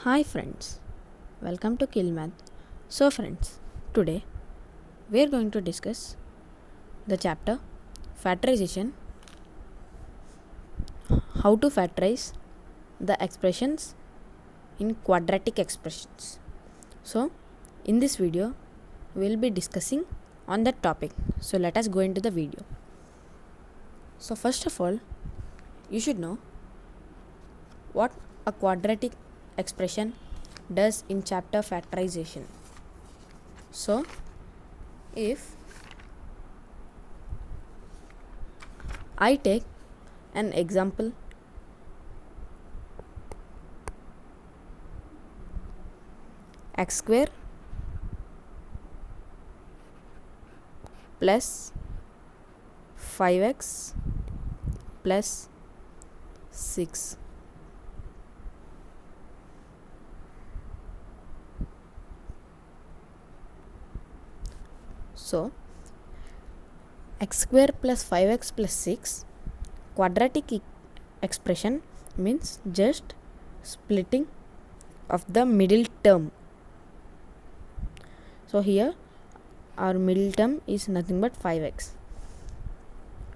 Hi friends, welcome to Kill Math. So friends, today we are going to discuss the chapter Factorization, how to factorize the expressions in quadratic expressions. So in this video we will be discussing on that topic. So let us go into the video. So first of all, you should know what a quadratic expression does in chapter factorization. So if I take an example x square plus 5x plus 6. So x square plus 5x plus 6 quadratic expression means just splitting of the middle term. So here our middle term is nothing but 5x.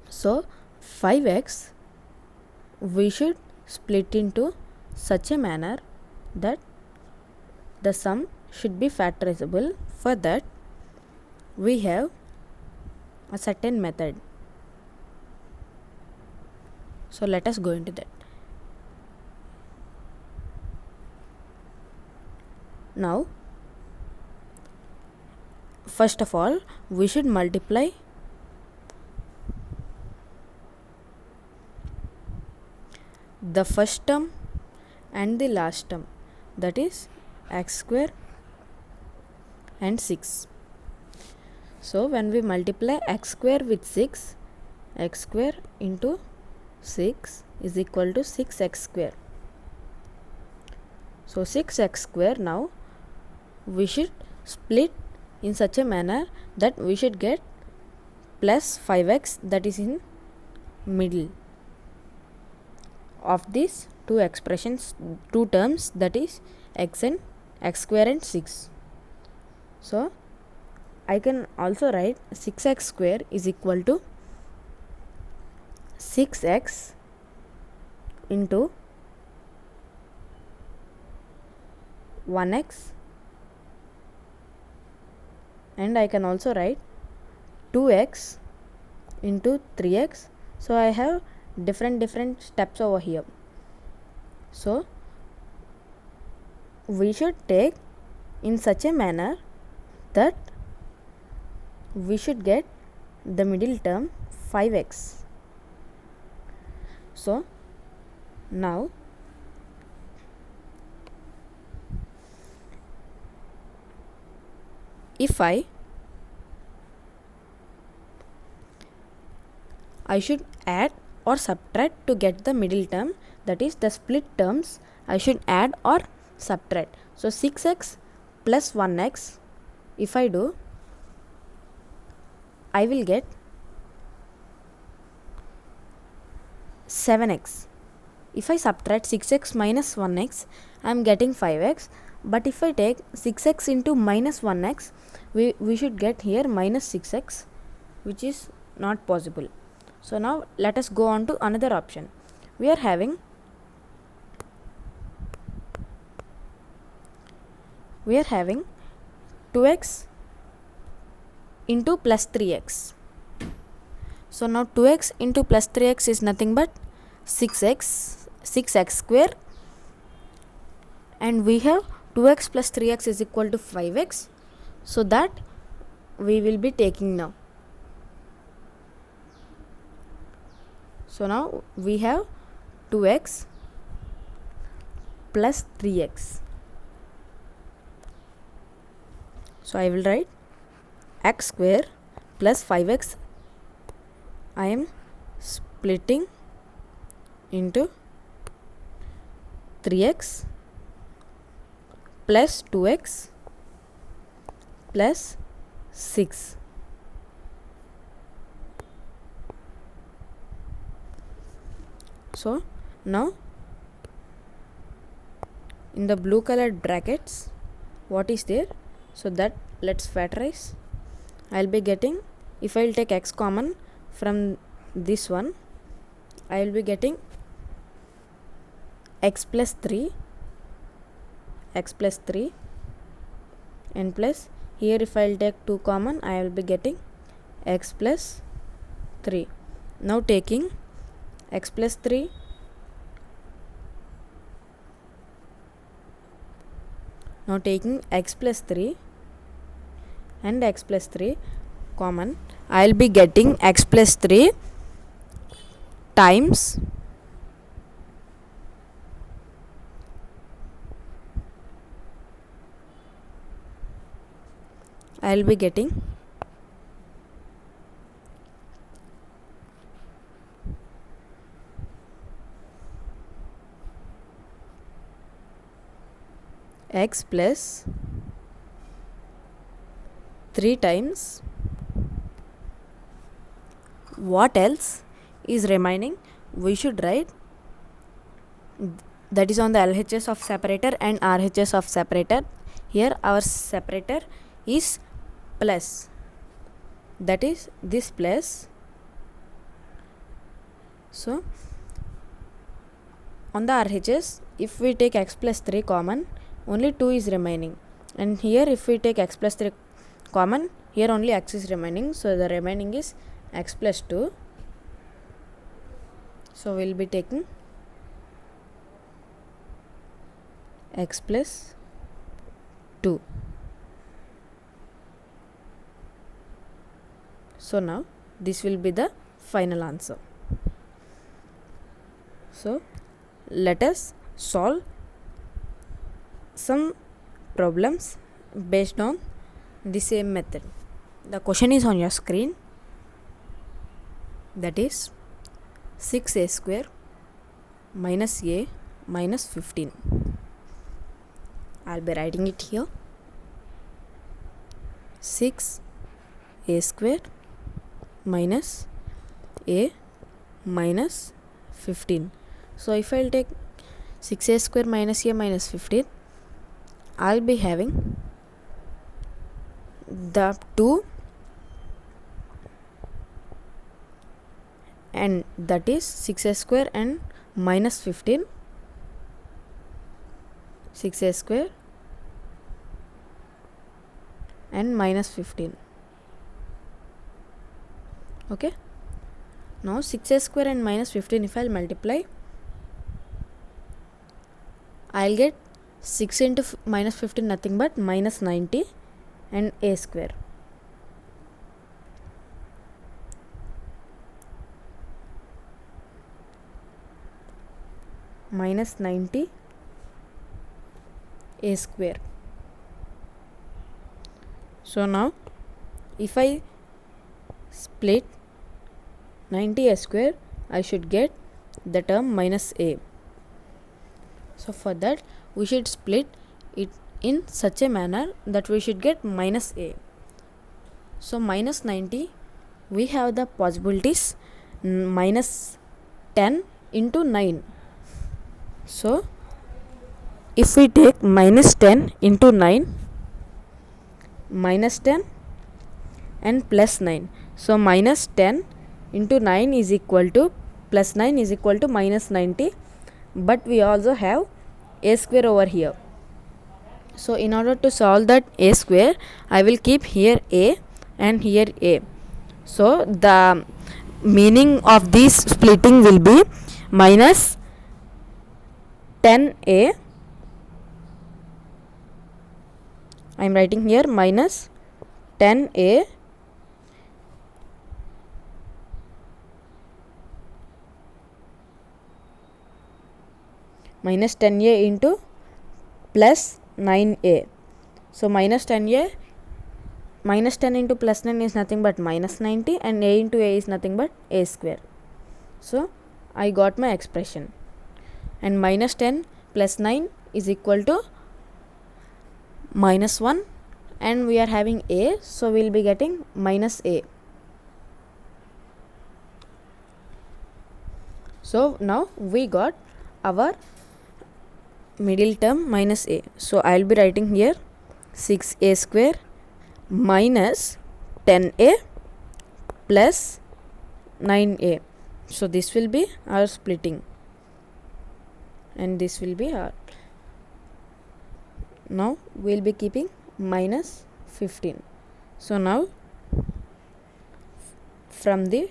So 5x we should split into such a manner that the sum should be factorizable. For that we have a certain method. So let us go into that. Now first of all we should multiply the first term and the last term, that is x square and 6. So when we multiply x square with 6, x square into 6 is equal to 6x square. So 6x square now we should split in such a manner that we should get plus 5x, that is in middle of these two expressions, two terms, that is x square and 6. So I can also write 6x square is equal to 6x into 1x, and I can also write 2x into 3x. So I have different steps over here. So we should take in such a manner that we should get the middle term 5x. So now if I should add or subtract to get the middle term, that is the split terms, I should add or subtract. So 6x plus 1x, if I do, I will get 7x. If I subtract 6x minus 1x, I am getting 5x. But if I take 6x into minus 1x, we should get here minus 6x, which is not possible. So now let us go on to another option. We are having 2x into plus 3x. So now 2x into plus 3x is nothing but 6x square, and we have 2x plus 3x is equal to 5x. So that we will be taking now. So now we have 2x plus 3x. So I will write x square plus 5x. I am splitting into 3x plus 2x plus 6. So now in the blue colored brackets, what is there? So that let's factorize. I'll be getting, if I'll take x common from this one, I will be getting x plus 3 and plus here if I'll take 2 common, I will be getting x plus 3. Now taking x plus 3 and x plus 3 common, I'll be getting x plus 3 times I'll be getting x plus 3 times what else is remaining, we should write, that is on the LHS of separator and RHS of separator. Here our separator is plus, that is this plus. So on the RHS, if we take x plus 3 common, only 2 is remaining, and here if we take x plus 3 common, here only x is remaining, so the remaining is x plus 2. So we'll be taking x plus 2. So now this will be the final answer. So let us solve some problems based on the same method. The question is on your screen, that is 6a square minus a minus 15. I'll be writing it here. 6a square minus a minus 15. So if I'll take 6a square minus a minus 15, I'll be having the 2 and that is 6a square and minus 15, 6a square and minus 15. Okay, now 6a square and minus 15, if I'll multiply, I'll get 6 into minus 15 nothing but minus 90 and a square. Minus 90 a square. So now if I split 90 a square, I should get the term minus a. So for that we should split it in such a manner that we should get minus a. So minus 90, we have the possibilities minus 10 into 9. So if we take minus 10 into 9, minus 10 and plus 9. So minus 10 into 9 is equal to plus 9 is equal to minus 90, but we also have a square over here. So in order to solve that a square, I will keep here a and here a. So the meaning of this splitting will be minus 10a. I am writing here minus 10a minus 10a into plus 9a. So minus 10a, minus 10 into plus 9 is nothing but minus 90 and a into a is nothing but a square. So I got my expression, and minus 10 plus 9 is equal to minus 1, and we are having a, so we will be getting minus a. So now we got our middle term minus a. So I will be writing here 6a square minus 10a plus 9a. So this will be our splitting, and this will be our. Now we will be keeping minus 15. So now from the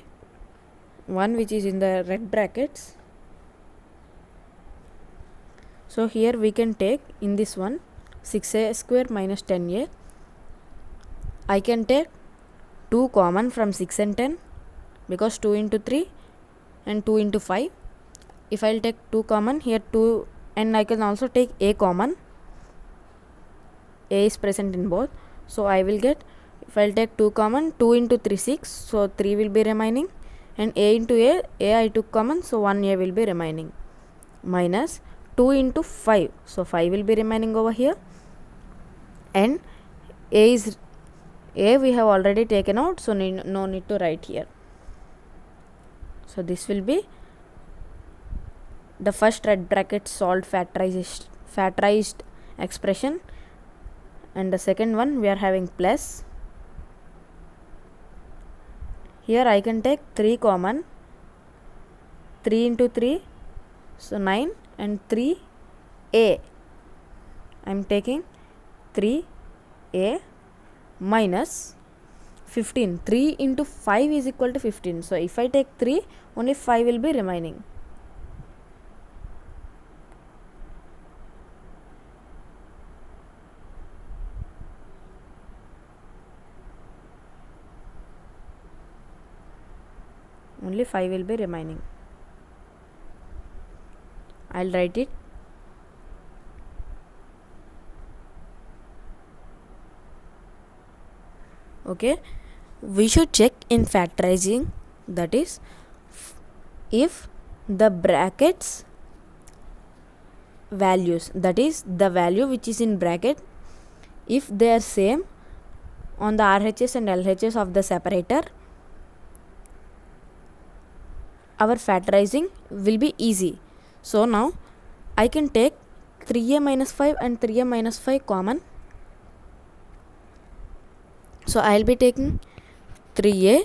one which is in the red brackets, so here we can take in this one 6a square minus 10a. I can take 2 common from 6 and 10 because 2 into 3 and 2 into 5. If I will take 2 common here, 2, and I can also take a common. A is present in both, so I will get, if I will take 2 common, 2 into 3 6, so 3 will be remaining, and a into a I took common, so 1a will be remaining, minus 2 into 5, so 5 will be remaining over here, and a we have already taken out, so no need to write here. So this will be the first red bracket solved factorized expression, and the second one we are having plus. Here I can take 3 common, 3 into 3, so 9, and 3a. I am taking 3a minus 15. 3 into 5 is equal to 15. So if I take 3, only 5 will be remaining. Only 5 will be remaining. I'll write it. Okay, we should check in factorizing, that is, if the brackets values, that is the value which is in bracket, if they are same on the RHS and LHS of the separator, our factorizing will be easy. So now I can take 3a minus 5 and 3a minus 5 common. So I will be taking 3a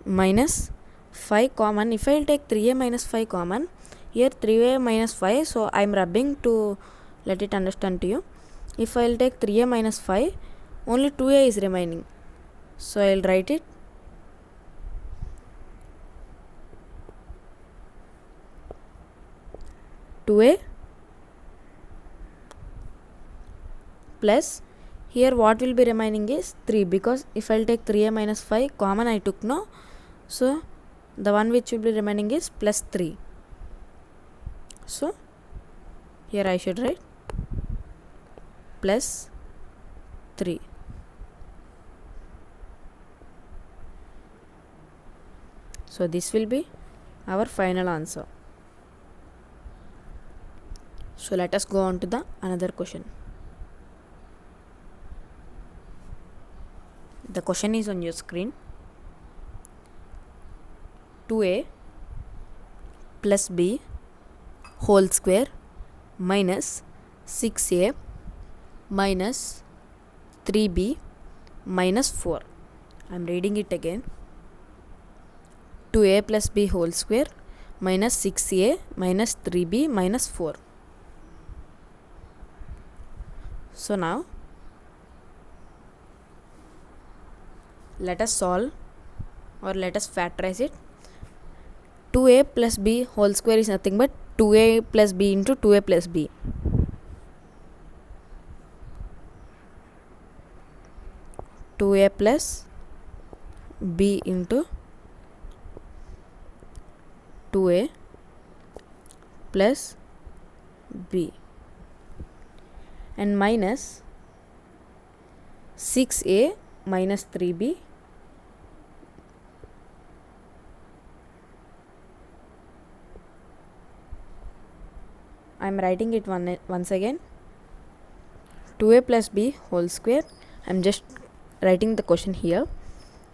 minus 5 common. If I will take 3a minus 5 common, here 3a minus 5, so I am rubbing to let it understand to you. If I will take 3a minus 5, only 2a is remaining. So I will write it. A plus, here what will be remaining is 3, because if I will take 3a minus 5 common I took, no, so the one which will be remaining is plus 3. So here I should write plus 3. So this will be our final answer. So let us go on to the another question. The question is on your screen. 2a plus b whole square minus 6a minus 3b minus 4. I am reading it again. 2a plus b whole square minus 6a minus 3b minus 4. So now let us solve, or let us factorize it. 2a plus b whole square is nothing but 2a plus b into 2a plus b. (2a plus b into 2a plus b) and minus 6a minus 3b I am writing it once again. 2a plus b whole square, I am just writing the question here,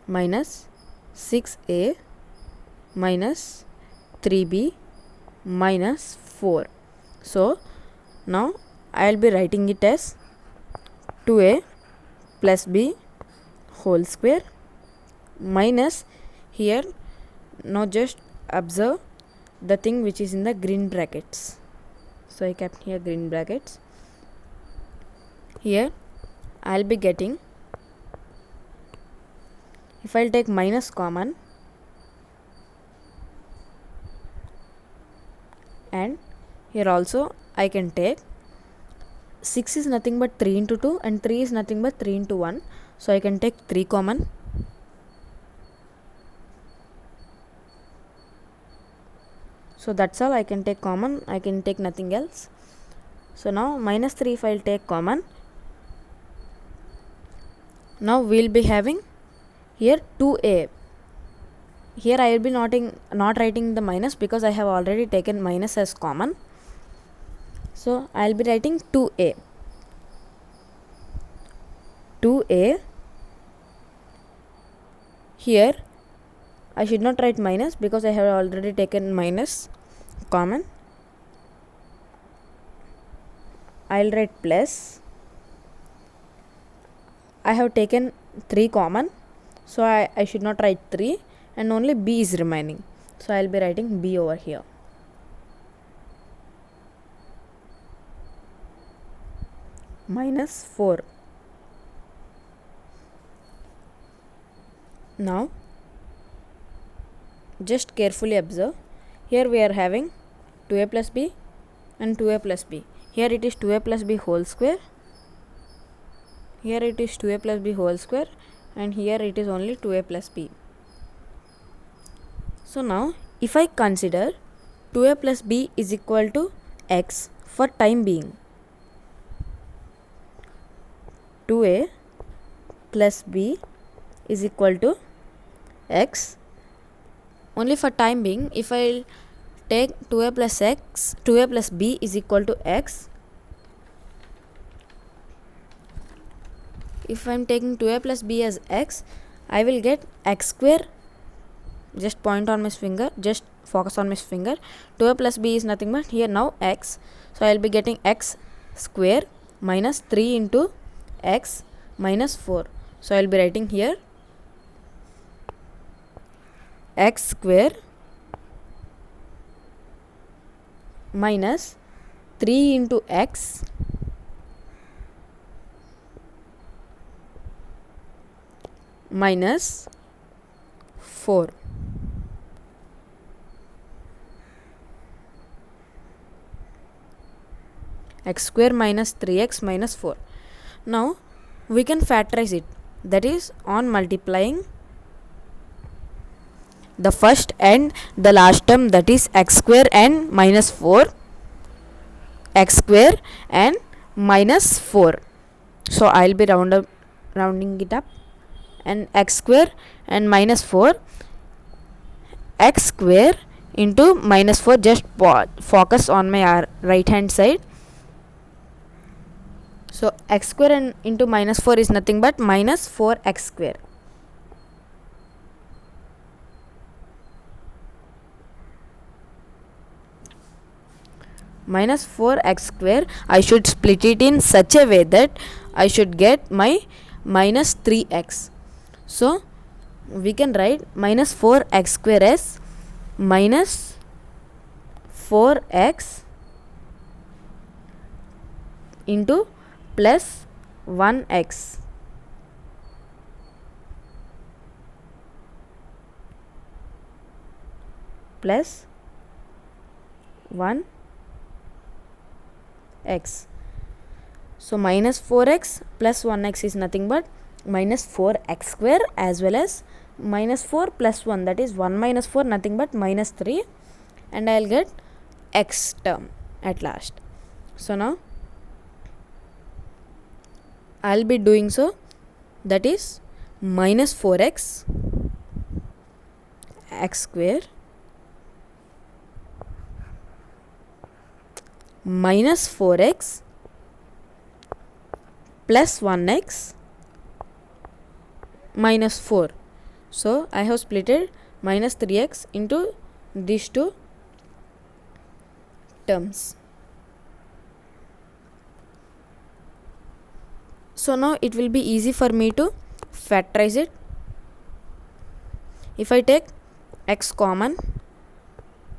minus 6a minus 3b minus 4. So Now I will be writing it as 2a plus b whole square minus, here now just observe the thing which is in the green brackets. So I kept here green brackets. Here I will be getting, if I will take minus common, and here also I can take 6 is nothing but 3 into 2 and 3 is nothing but 3 into 1. So I can take 3 common. So that's all I can take common. I can take nothing else. So now minus 3 if I will take common. Now we will be having here 2a. Here I will be not writing the minus because I have already taken minus as common. So I will be writing 2a. 2a. Here I should not write minus because I have already taken minus common. I will write plus. I have taken 3 common, so I should not write 3, and only b is remaining. So I will be writing b over here. Minus 4. Now just carefully observe. Here we are having 2a plus b and 2a plus b. Here it is 2a plus b whole square. Here it is 2a plus b whole square, and here it is only 2a plus b. So now if I consider 2a plus b is equal to x for time being, 2a plus b is equal to x only for time being. If I take 2a plus b is equal to x. If I am taking 2a plus b as x, I will get x square. Just point on my finger, just focus on my finger. 2a plus b is nothing but here now x. So I will be getting x square minus 3 into x minus 4. So I will be writing here x square minus 3 into x minus 4. X square minus 3x minus 4. Now we can factorize it, that is on multiplying the first and the last term, that is x square and minus 4, x square and minus 4. So I will be rounding it up, and x square and minus 4, x square into minus 4, just focus on my right hand side. So x square and into minus 4 is nothing but minus 4x square. Minus 4x square, I should split it in such a way that I should get my minus 3x. So we can write minus 4x square as minus 4x into plus 1x plus 1x. So minus 4x plus 1x is nothing but minus 4x square, as well as minus 4 plus 1, that is 1 minus 4 nothing but minus 3, and I will get x term at last. So now I will be doing so, that is minus 4x x square minus 4x plus 1x minus 4. So I have splitted minus 3x into these two terms. So now it will be easy for me to factorize it. If I take x common,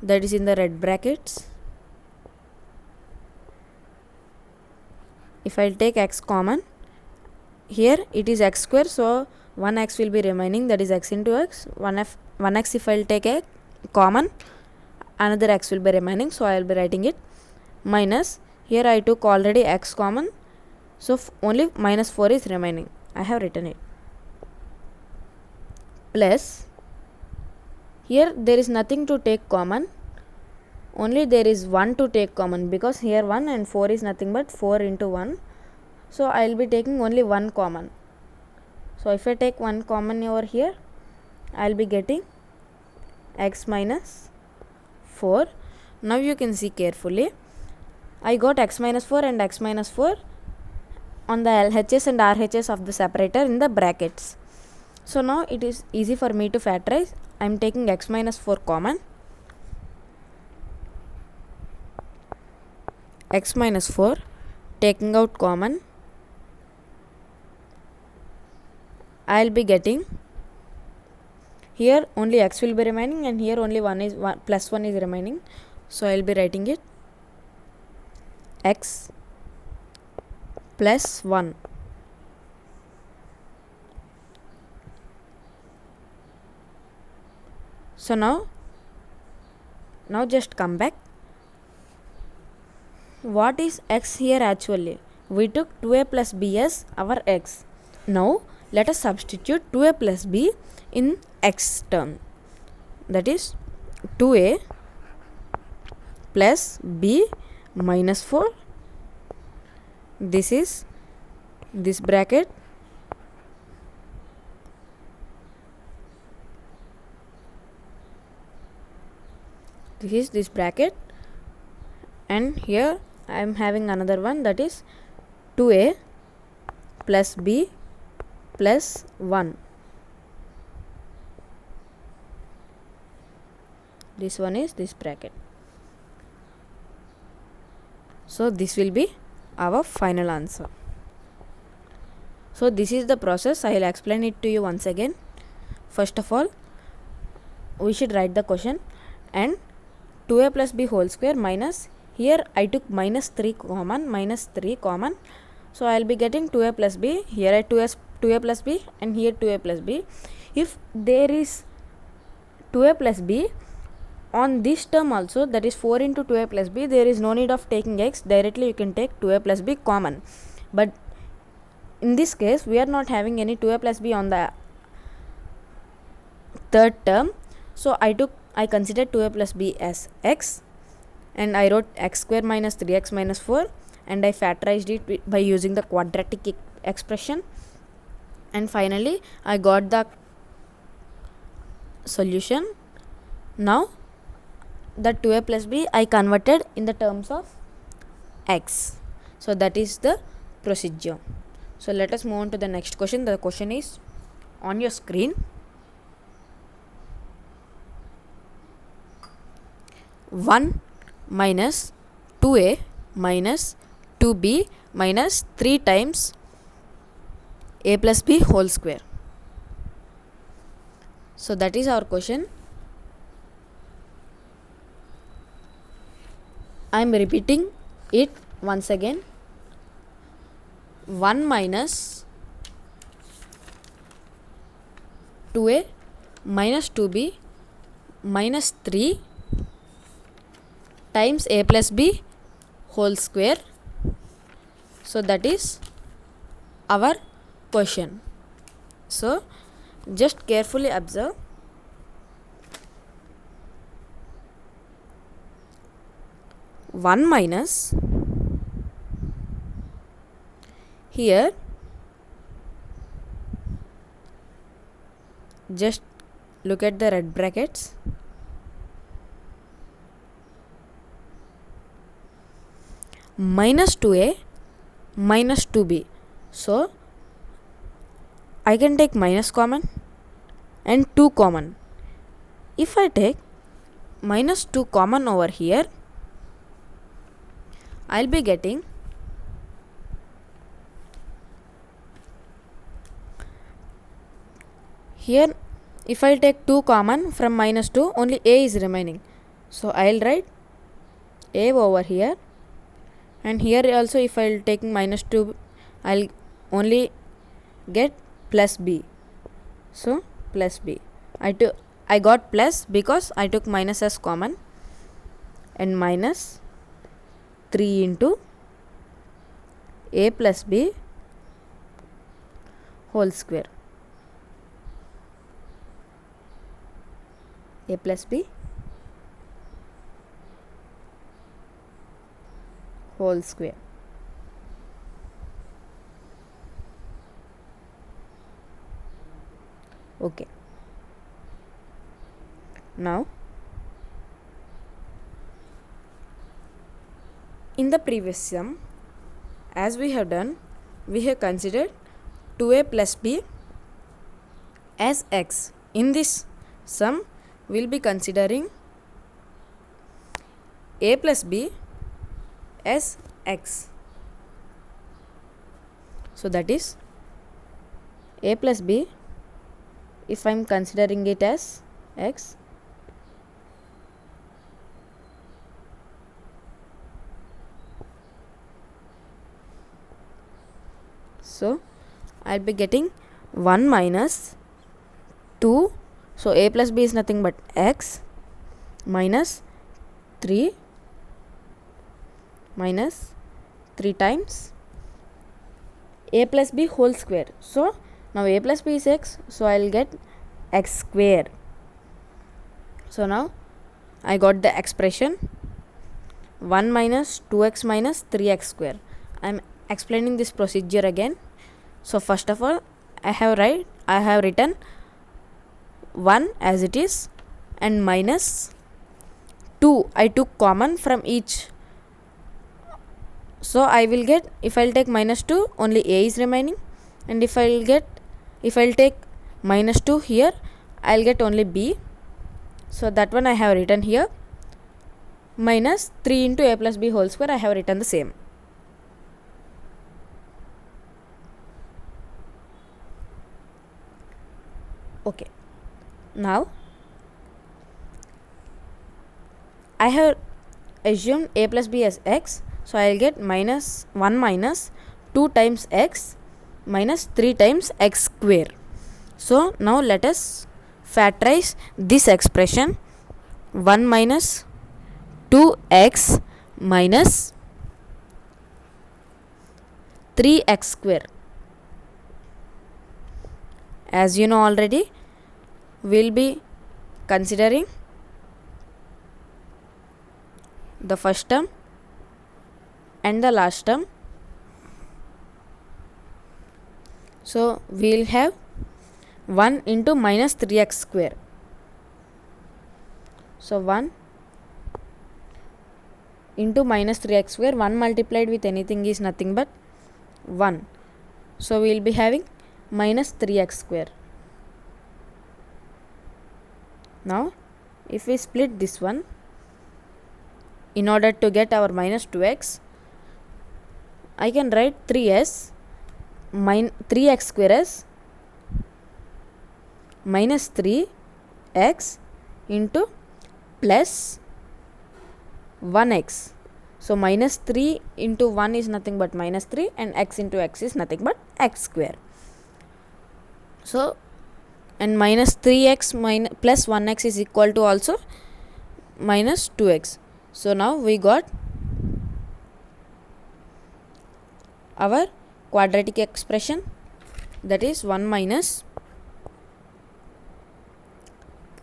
that is in the red brackets, if I take x common, here it is x square, so 1x will be remaining, that is x into x. 1x if I will take a common, another x will be remaining, so I will be writing it minus, here I took already x common, so only minus 4 is remaining, I have written it, plus here there is nothing to take common, only there is 1 to take common, because here 1 and 4 is nothing but 4 into 1, so I will be taking only 1 common. So if I take 1 common over here, I will be getting x minus 4. Now you can see carefully, I got x minus 4 and x minus 4 on the LHS and RHS of the separator in the brackets. So now it is easy for me to factorize. I am taking x minus 4 common, x minus 4 taking out common, I will be getting, here only x will be remaining and here only plus 1 is remaining, so I will be writing it x plus 1. So now just come back. What is x here actually? We took 2a plus b as our x. Now let us substitute 2a plus b in x term. That is 2a plus b minus 4. This is this bracket. This is this bracket, and here I am having another one, that is 2a plus b plus 1. This one is this bracket. So this will be our final answer. So this is the process. I will explain it to you once again. First of all, we should write the question, and 2a plus b whole square minus, here I took minus 3 common, so I will be getting 2a plus b, here I 2a plus b and here 2a plus b. If there is 2a plus b on this term also, that is 4 into 2a plus b, there is no need of taking x, directly you can take 2a plus b common. But in this case we are not having any 2a plus b on the third term, so I considered 2a plus b as x, and I wrote x square minus 3x minus 4, and I factorized it by using the quadratic expression, and finally I got the solution. Now the 2a plus b I converted in the terms of x. So that is the procedure. So let us move on to the next question. The question is on your screen. 1 minus 2a minus 2b minus 3 times a plus b whole square. So that is our question. I am repeating it once again. 1 minus 2a minus 2b minus 3 times a plus b whole square. So that is our question. So just carefully observe. One minus, here just look at the red brackets. Minus 2a minus 2b. So I can take minus common and 2 common. If I take minus 2 common over here, I'll be getting Here if I'll take 2 common from minus 2, only a is remaining. So I'll write a over here, and here also if I'll take minus 2, I'll only get plus b. So plus b. I got plus because I took minus as common, and minus 3 into a plus b whole square. A plus b whole square. Okay. Now, in the previous sum, as we have done, we have considered 2a plus b as x. In this sum, we will be considering a plus b as x. So that is a plus b, if I am considering it as x, so I will be getting 1 minus 2. So a plus b is nothing but x, minus 3 times a plus b whole square. So now a plus b is x, so I will get x square. So now I got the expression 1 minus 2x minus 3x square. I am explaining this procedure again. So first of all, I have written 1 as it is, and minus 2 I took common from each. So I will get, if I will take minus 2, only a is remaining, and if I'll take minus 2 here, I'll get only b. So that one I have written here. Minus 3 into a plus b whole square, I have written the same. Okay. Now I have assumed a plus b as x, so I will get minus 1 minus 2 times x minus 3 times x square. So now let us factorize this expression. 1 minus 2x minus 3x square. As you know already, we will be considering the first term and the last term. So we will have 1 into minus 3x square. So 1 into minus 3x square, 1 multiplied with anything is nothing but 1. So we will be having minus 3x square. Now if we split this one, in order to get our minus 2x, I can write 3x square as minus 3x into plus 1x. So minus 3 into 1 is nothing but minus 3, and x into x is nothing but x square. So, and minus 3x plus 1x is equal to also minus 2x. So now we got our quadratic expression, that is 1 minus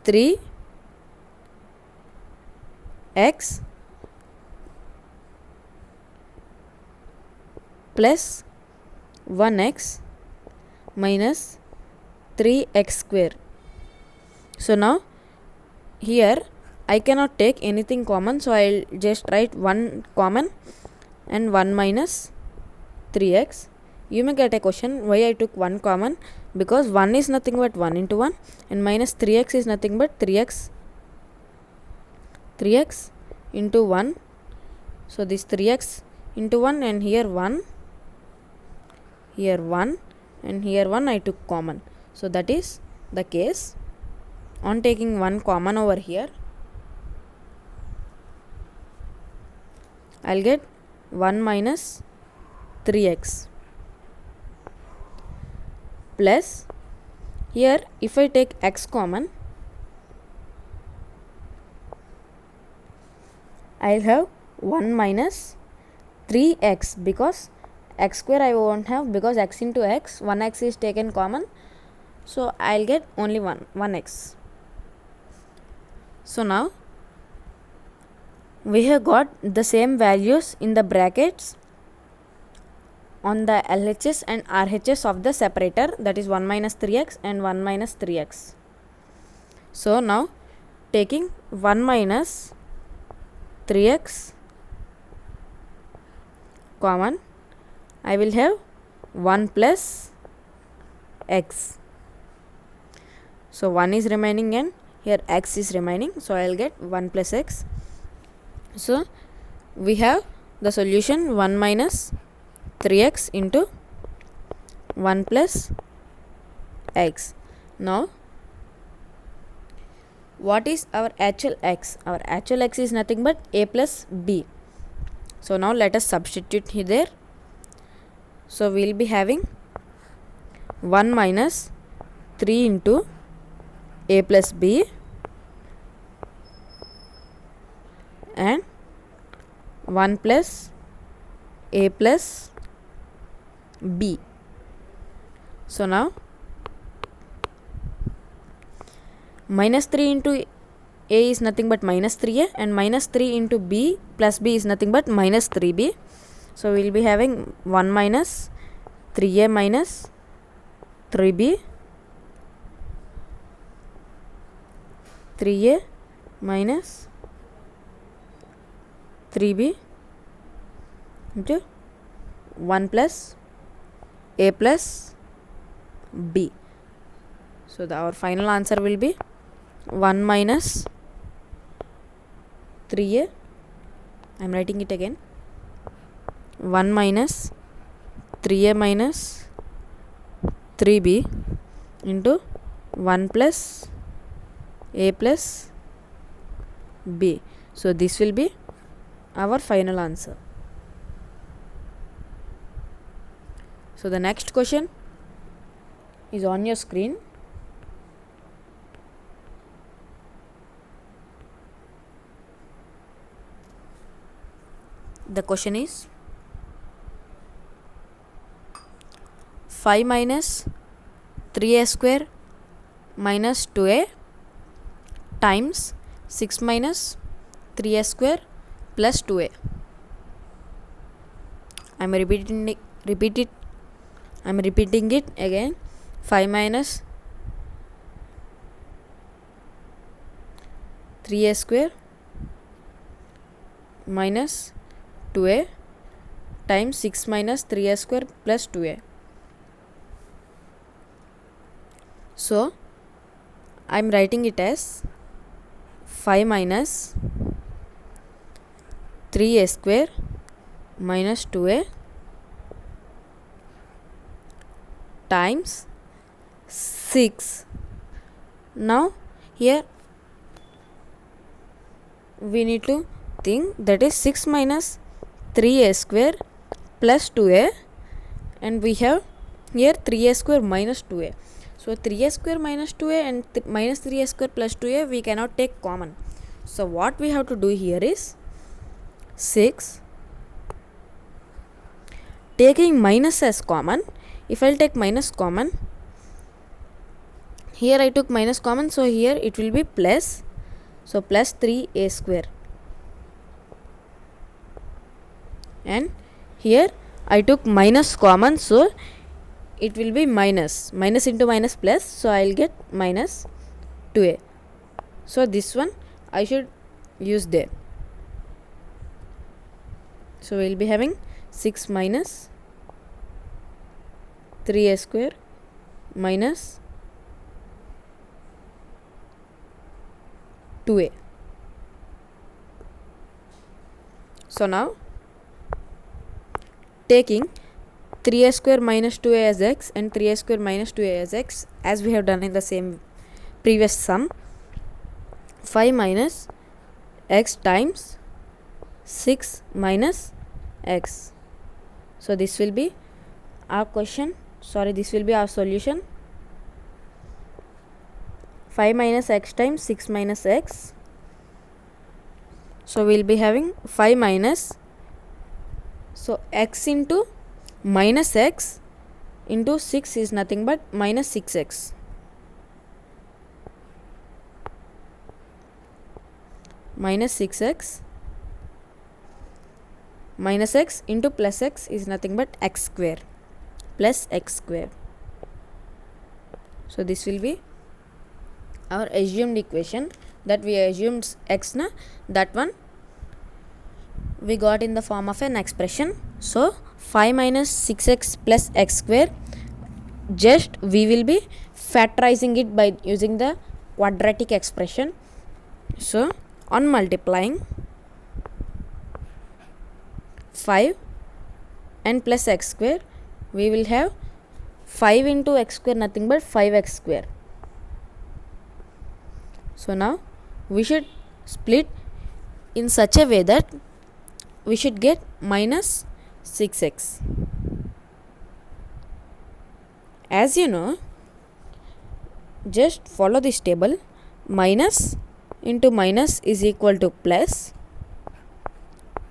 3x plus 1x minus 3x square. So now here I cannot take anything common, so I will just write 1 common and 1 minus 3x. You may get a question why I took 1 common, because 1 is nothing but 1 into 1, and minus 3x is nothing but 3x into 1. So this 3x into 1, and here 1, and here 1 I took common. So that is the case, on taking 1 common over here, I'll get 1 minus 3x plus, here if I take x common, I'll have 1 minus 3x, because x square I won't have, because x into x, 1x is taken common, so I'll get only 1x. So now we have got the same values in the brackets on the LHS and RHS of the separator, that is 1 minus 3x and 1 minus 3x. So now taking 1 minus 3x common, I will have 1 plus x. So 1 is remaining and here x is remaining, so I will get 1 plus x. So we have the solution 1 minus 3x into 1 plus x. Now what is our actual x? Our actual x is nothing but a plus b. So now let us substitute here. So we will be having 1 minus 3 into a plus b and 1 plus a plus b. So now minus 3 into a is nothing but minus 3a, and minus 3 into b plus b is nothing but minus 3b. So we will be having 1 minus 3a minus 3b, 3a minus 3b into 1 plus a plus b. So our final answer will be 1 minus 3a, I am writing it again, 1 minus 3a minus 3b into 1 plus a plus b. So this will be our final answer. So the next question is on your screen. The question is 5 minus 3a square minus 2a times 6 minus 3a square plus 2a. I am repeating it again. 5 minus 3a square minus 2a times 6 minus 3a square plus 2a. So I am writing it as 5 minus 3a square minus 2a times 6. Now here we need to think, that is 6 minus 3a square plus 2a, and we have here 3a square minus 2a. So 3a square minus 2a and minus 3a square plus 2a we cannot take common. So what we have to do here is 6 taking minus as common. If I'll take minus common, here I took minus common, so here it will be plus, so plus 3a square, and here I took minus common, so it will be minus into minus plus, so I will get minus 2a. So this one I should use there. So we will be having 6 minus 3a square minus 2a. So now taking 3a square minus 2a as x and 3a square minus 2a as x, as we have done in the same previous sum. 5 minus x times 6 minus x. So this will be our question, this will be our solution. 5 minus x times 6 minus x. So we will be having 5 minus, so x into minus x into 6 is nothing but minus 6x. Minus 6x minus x into plus x is nothing but x square plus x square. So this will be our assumed equation that we assumed x na, that one we got in the form of an expression. So 5 minus 6x plus x square, just we will be factorizing it by using the quadratic expression. So on multiplying 5 and plus x square, we will have 5 into x square nothing but 5x square. So now we should split in such a way that we should get minus 6x. As you know, just follow this table. Minus into minus is equal to plus,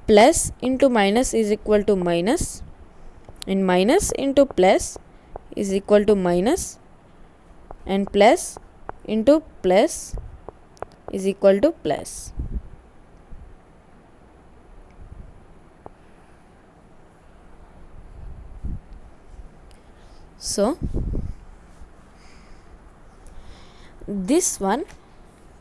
plus into minus is equal to minus, and minus into plus is equal to minus, and plus into plus is equal to plus. So this one,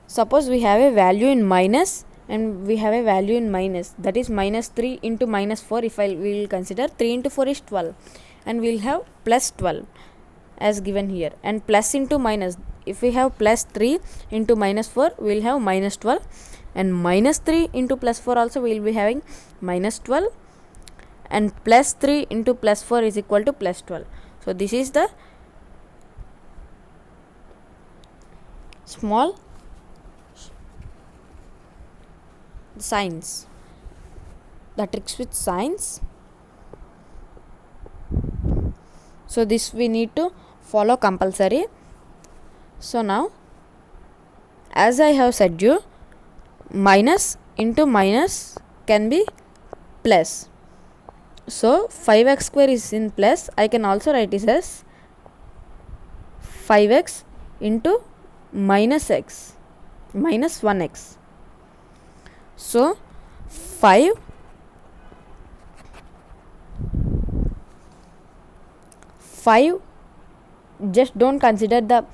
suppose we have a value in minus and we have a value in minus, that is minus 3 into minus 4. If we will consider 3 into 4 is 12, and we will have plus 12 as given here, and plus into minus, if we have plus 3 into minus 4 we will have minus 12, and minus 3 into plus 4 also we will be having minus 12, and plus 3 into plus 4 is equal to plus 12. So this is the small signs, the tricks with signs. So this we need to follow compulsory. So now, as I have said you, minus into minus can be plus. So 5x square is in plus, I can also write this as 5x into minus x minus 1x. So 5 just don't consider the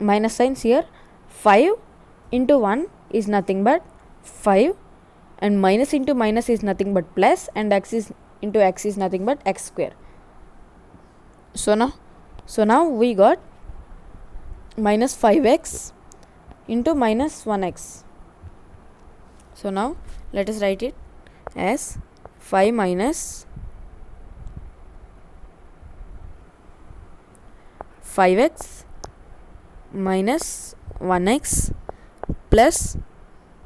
minus signs here. 5 into 1 is nothing but 5, and minus into minus is nothing but plus, and x is into x is nothing but x square. So now we got minus 5x into minus 1x. So now let us write it as 5 minus 5x minus 1x plus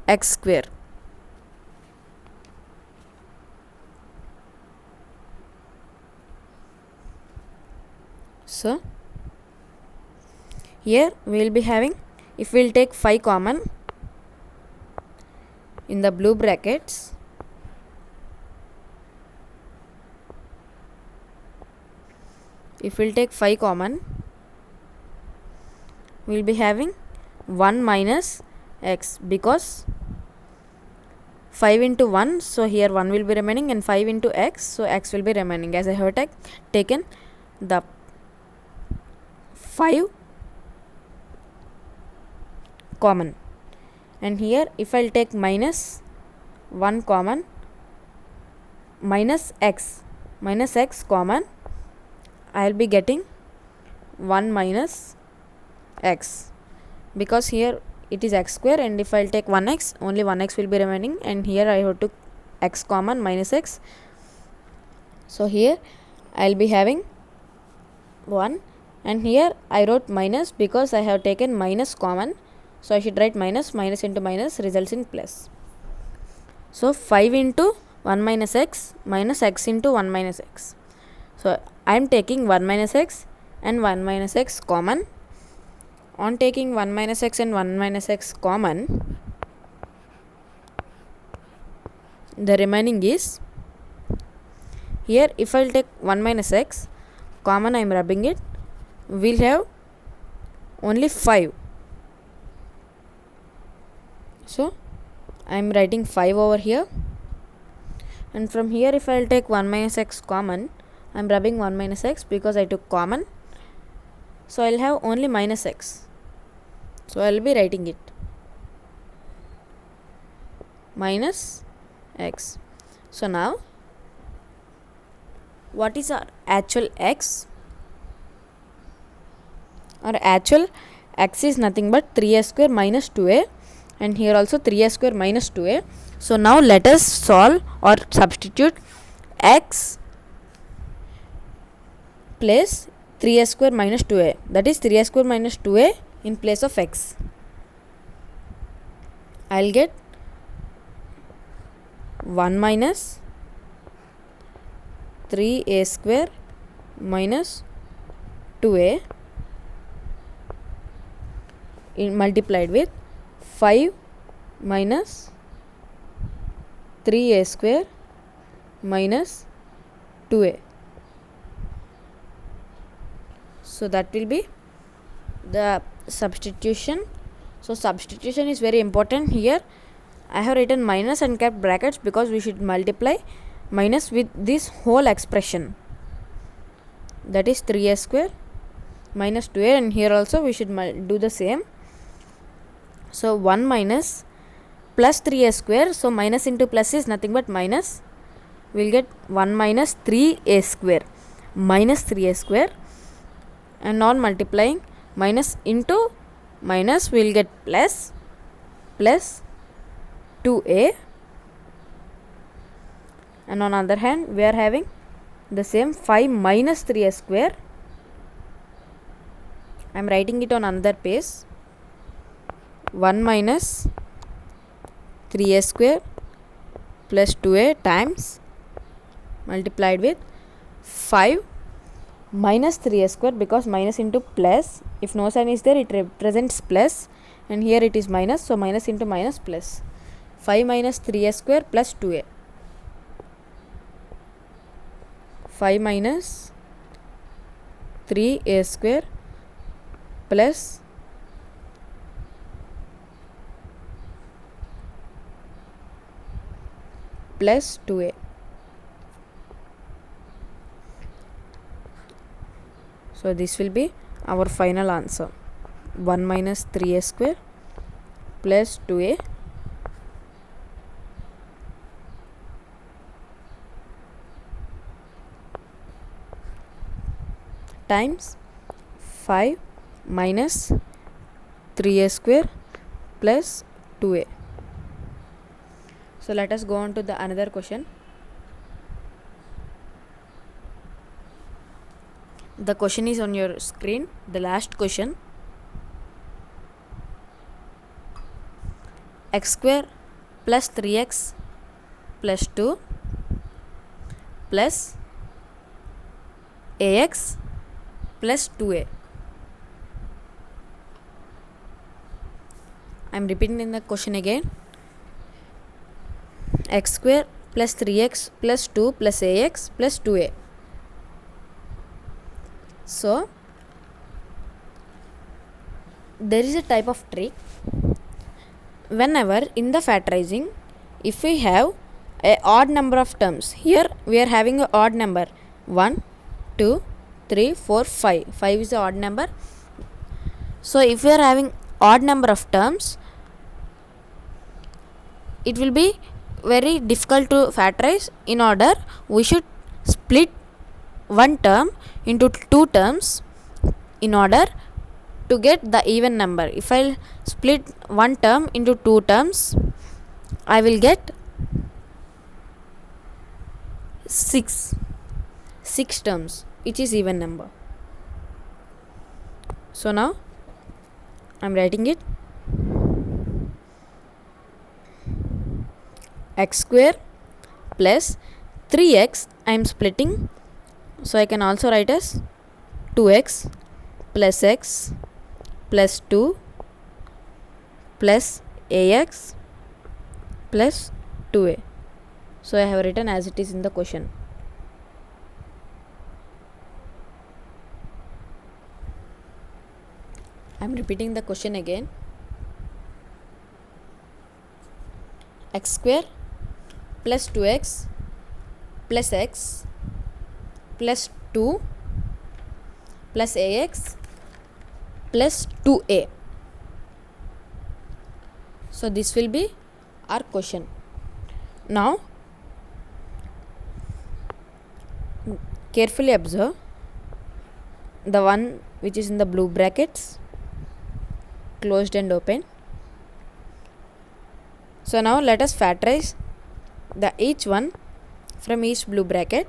x square. So here we will be having, if we will take 5 common in the blue brackets, if we will take 5 common, we will be having 1 minus x, because 5 into 1, so here 1 will be remaining, and 5 into x, so x will be remaining, as I have taken the 5 common. And here if I will take minus 1 common, minus x common, I will be getting 1 minus x, because here it is x square, and if I will take 1x, only 1x will be remaining, and here I have to x common minus x. So here I'll be having 1, and here I wrote minus because I have taken minus common, so I should write minus. Minus into minus results in plus. So 5 into 1 minus x minus x into 1 minus x. So I am taking 1 minus x and 1 minus x common. On taking 1 minus x and 1 minus x common, the remaining is, here if I will take 1 minus x common, I am rubbing it, we will have only 5. So I am writing 5 over here, and from here if I will take 1 minus x common, I am rubbing 1 minus x because I took common, so I will have only minus x. So I will be writing it minus x. So now what is our actual x? Our actual x is nothing but 3a square minus 2a, and here also 3a square minus 2a. So now let us solve or substitute x place 3a square minus 2a, that is 3a square minus 2a in place of x. I will get 1 minus 3a square minus 2a multiplied with 5 minus 3a square minus 2a. So that will be the substitution. So substitution is very important. Here I have written minus and kept brackets because we should multiply minus with this whole expression, that is 3a square minus 2a, and here also we should do the same. So 1 minus plus 3a square, so minus into plus is nothing but minus, we will get 1 minus 3a square minus 3a square, and on multiplying minus into minus we will get plus 2a, and on other hand we are having the same 5 minus 3a square. I am writing it on another page. 1 minus 3a square plus 2a times multiplied with 5 minus 3a square, because minus into plus, if no sign is there it represents plus, and here it is minus, so minus into minus plus 5 minus 3a square plus 2a. 5 minus 3a square plus 2a. So this will be our final answer, 1 minus 3a square plus 2a times 5 minus 3a square plus 2a. So let us go on to the another question. The question is on your screen, the last question. X square plus 3x plus 2 plus ax plus 2a. I am repeating in the question again. X square plus 3x plus 2 plus ax plus 2a. So there is a type of trick. Whenever in the factorizing, if we have a odd number of terms, here we are having a odd number 1, 2, 3, 4, 5. 5 is the odd number. So if we are having odd number of terms, it will be very difficult to factorize. In order, we should split one term into two terms in order to get the even number. If I split one term into two terms, I will get 6. 6 terms which is even number. So now I'm writing it. X square plus 3x I am splitting, so I can also write as 2x plus x plus 2 plus ax plus 2a. So I have written as it is in the question. I am repeating the question again. X square plus 2x plus x plus 2 plus ax plus 2a. So this will be our question. Now carefully observe the one which is in the blue brackets, closed and open. So now let us factorize the each one from each blue bracket.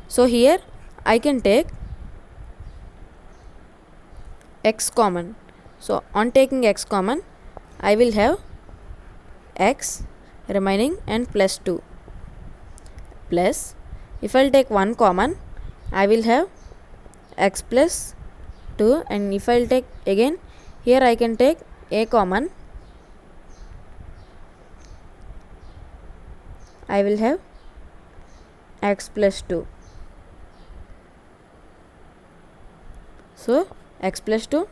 So here I can take x common. So on taking x common, I will have x remaining and plus 2 plus, if I will take 1 common, I will have x plus 2, and if I will take again, here I can take a common, I will have x plus 2. So x plus 2,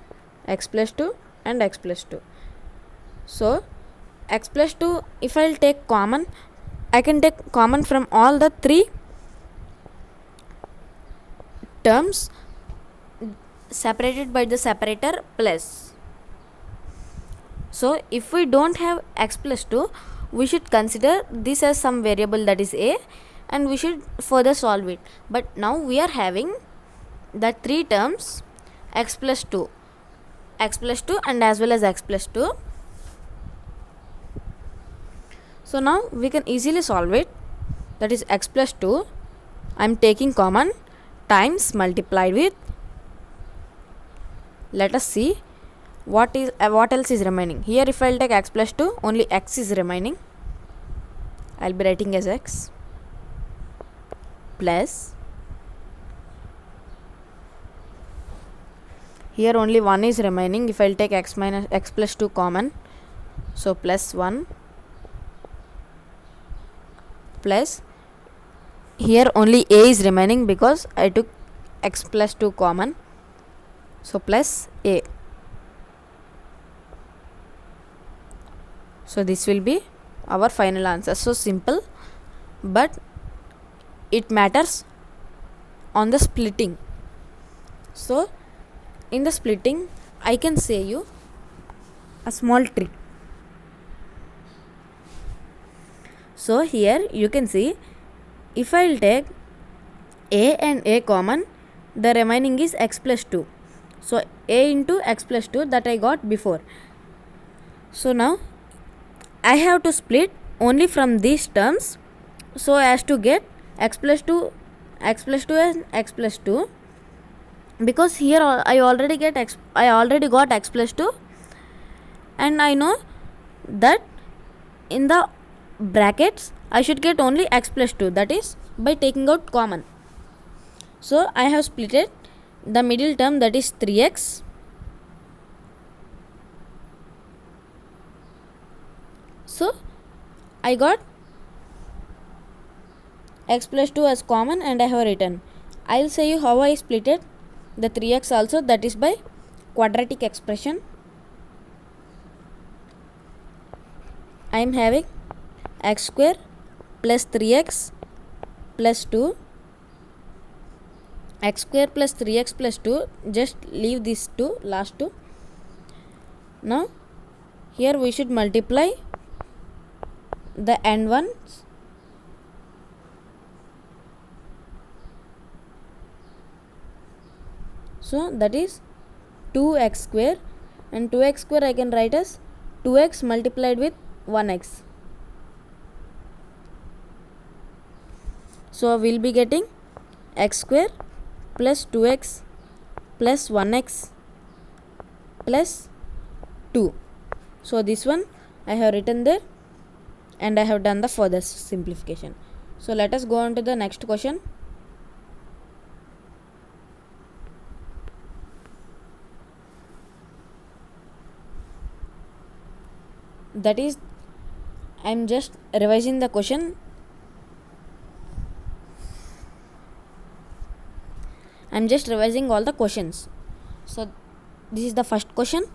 x plus 2 and x plus 2. So x plus 2, if I will take common, I can take common from all the 3 terms separated by the separator plus. So if we don't have x plus 2, we should consider this as some variable, that is a, and we should further solve it. But now we are having the 3 terms x plus 2 and as well as x plus 2. So now we can easily solve it. That is x plus 2 I am taking common times multiplied with, let us see what else is remaining. Here if I will take x plus 2, only x is remaining, I will be writing as x plus, here only 1 is remaining. If I will take x minus x plus 2 common, so plus 1 plus, here only a is remaining because I took x plus 2 common, so plus a. So this will be our final answer. So simple, but it matters on the splitting. So in the splitting, I can say you a small trick. So here you can see, if I will take a and a common, the remaining is x plus 2. So a into x plus 2 that I got before. So now I have to split only from these terms so as to get x plus 2 and x plus 2, because here I already got x plus 2, and I know that in the brackets I should get only x plus 2, that is by taking out common. So I have splitted the middle term, that is 3x. So I got x plus 2 as common and I have written. I will say you how I splitted the 3x also, that is by quadratic expression. I am having x square plus 3x plus 2, x square plus 3x plus 2, just leave these two, last two. Now here we should multiply the end ones. So that is 2x square, and 2x square I can write as 2x multiplied with 1x. So we will be getting x square plus 2x plus 1x plus 2. So this one I have written there and I have done the further simplification. So let us go on to the next question. That is, I am just revising the question. I am just revising all the questions. So this is the first question.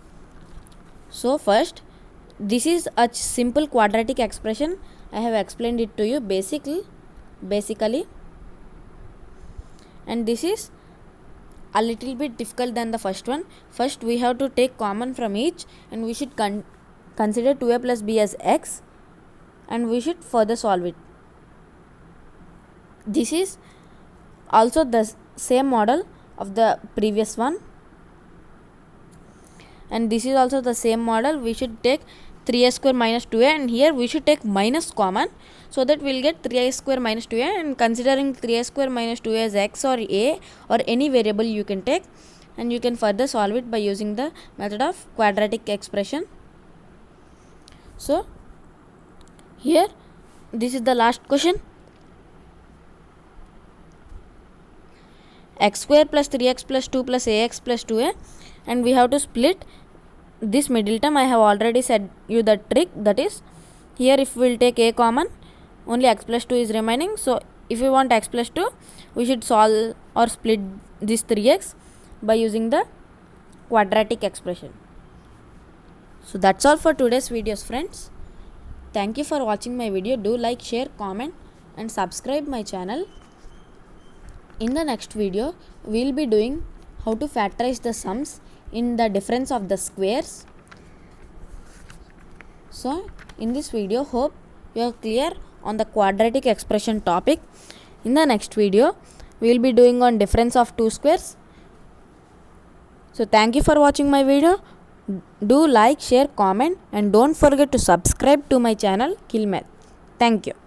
So first, this is a simple quadratic expression. I have explained it to you basically, and this is a little bit difficult than the first one. First we have to take common from each, and we should consider 2a plus b as x, and we should further solve it. This is also the same model of the previous one, and this is also the same model. We should take 3a square minus 2a, and here we should take minus common, so that we will get 3a square minus 2a, and considering 3a square minus 2a as x or a or any variable you can take, and you can further solve it by using the method of quadratic expression. So here this is the last question. X square plus 3x plus 2 plus ax plus 2a, and we have to split this middle term. I have already said you the trick, that is, here if we will take a common, only x plus 2 is remaining. So if we want x plus 2, we should solve or split this 3x by using the quadratic expression. So that's all for today's videos, friends. Thank you for watching my video. Do like, share, comment and subscribe my channel. In the next video, we will be doing how to factorize the sums in the difference of the squares. So in this video, hope you are clear on the quadratic expression topic. In the next video, we will be doing on difference of two squares. So thank you for watching my video. Do like, share, comment and don't forget to subscribe to my channel Kilmath. Thank you.